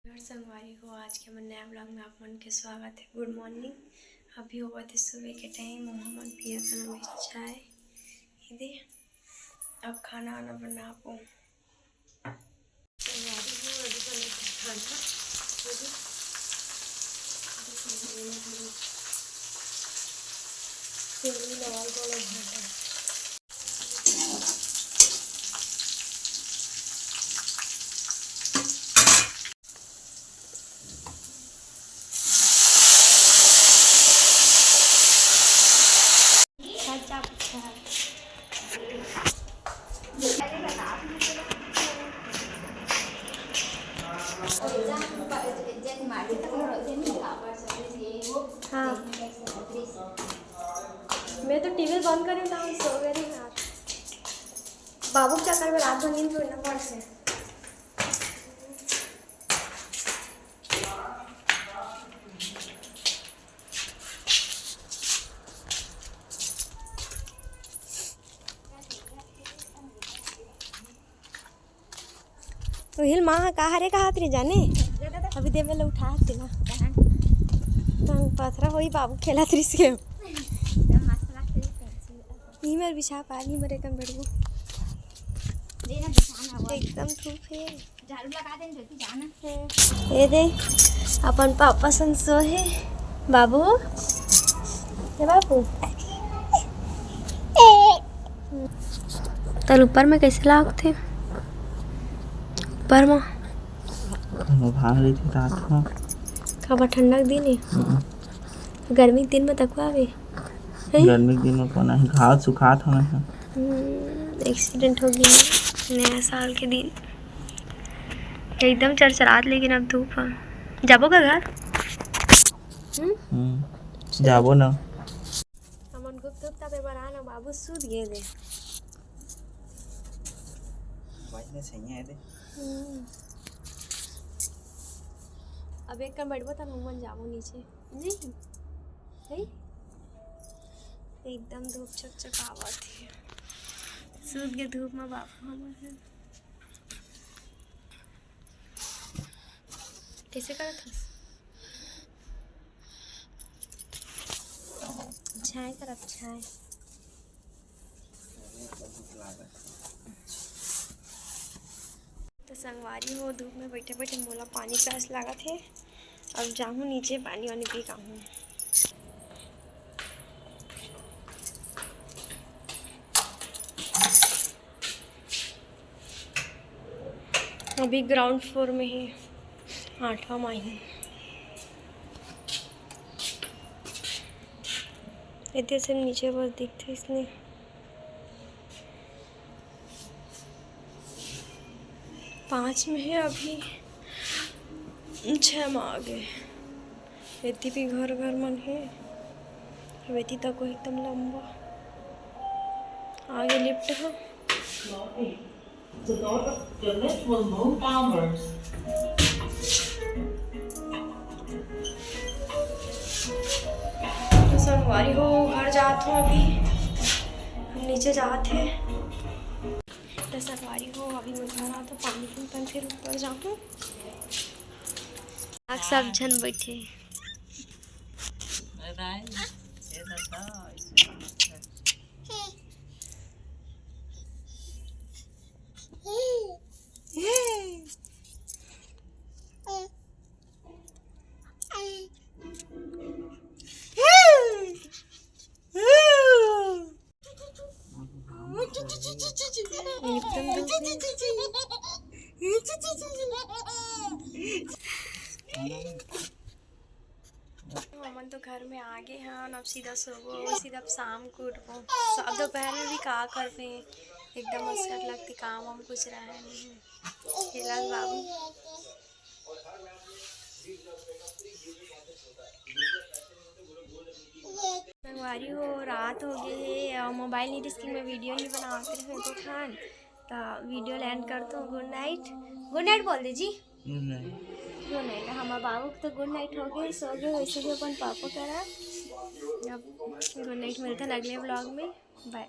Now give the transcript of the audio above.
संगवारी को आज के मन नया ब्लॉग में आप मन के स्वागत है। Good morning. अभी होगा थे सुबह के टाइम मोहम्मद पिया का चाय दे। अब खाना वाना बना पाऊँ हाँ, मैं तो टीवी बंद करी था सो गई यार। बाबू के चक्कर में रात भर नींद ना पड़ से। तो हिल माँ कहा रे कहा रे जाने अभी दे वेले उठा हती ना तो पथरा होई बाबू खेला त्रिस के ई मेर बिछा पानी मरे कम बैठबो एकदम धूप है। झाड़ू लगा दे जल्दी जाना है। ये दे अपन पापा संसो है बाबू ये बाबू तल ऊपर में कैसे लागते ऊपर में भाग रही थी रात में खबर ठंडक दिन है गर्मी के दिन में तकवा आवे गर्मी के दिन में कोना ही घाव सुखात हमें एक्सीडेंट हो गया नया साल के दिन एकदम चरचरात। लेकिन अब धूप है जाबो का घर जाबो ना हमन गुप्त गुप्ता पे बराना बाबू सूत गए दे वाइने सही है दे अब एक कर बैठबो तब हम जाबो नीचे नहीं है एकदम धूप चकचकावत है सूत के धूप में बाबू हमन कैसे करत हस छाय करत छाय तो संगवारी हो धूप में बैठे बैठे मोला पानी प्यास लागत है। अब जाऊँ नीचे पानी वानी पी का हूँ। अभी ग्राउंड फ्लोर में ही 8वां माही इतने से नीचे बस दिखते इसने पाँच में है अभी 6 माह आगे इतनी भी घर घर मन है वेती तक को एकदम लंबा आगे लिफ्ट है। The lift will move downwards. तो संगवारी हो घर जात हूँ अभी हम नीचे जाते हैं तो संगवारी हो अभी मैं घर आता पानी पीन फिर ऊपर जाऊँ सब जन बैठे हमन तो घर में आ गए हैं अब सीधा सोबो सीधा अब शाम को उठबो। अब दोपहर में भी का करते एकदम असर लगती काम हम कुछ रहे नहीं फिलहाल बाबू संगवारी हो रात हो गई है और मोबाइल नहीं स्क्रीन में वीडियो नहीं बनाते रहे तो खान तो वीडियो लैंड कर दो। गुड नाइट बोल दे जी गुड नाइट। हमारे बाबू तो गुड नाइट हो गई सो गए वैसे भी अपन पापा करा। अब गुड नाइट मिलता है अगले व्लॉग में बाय।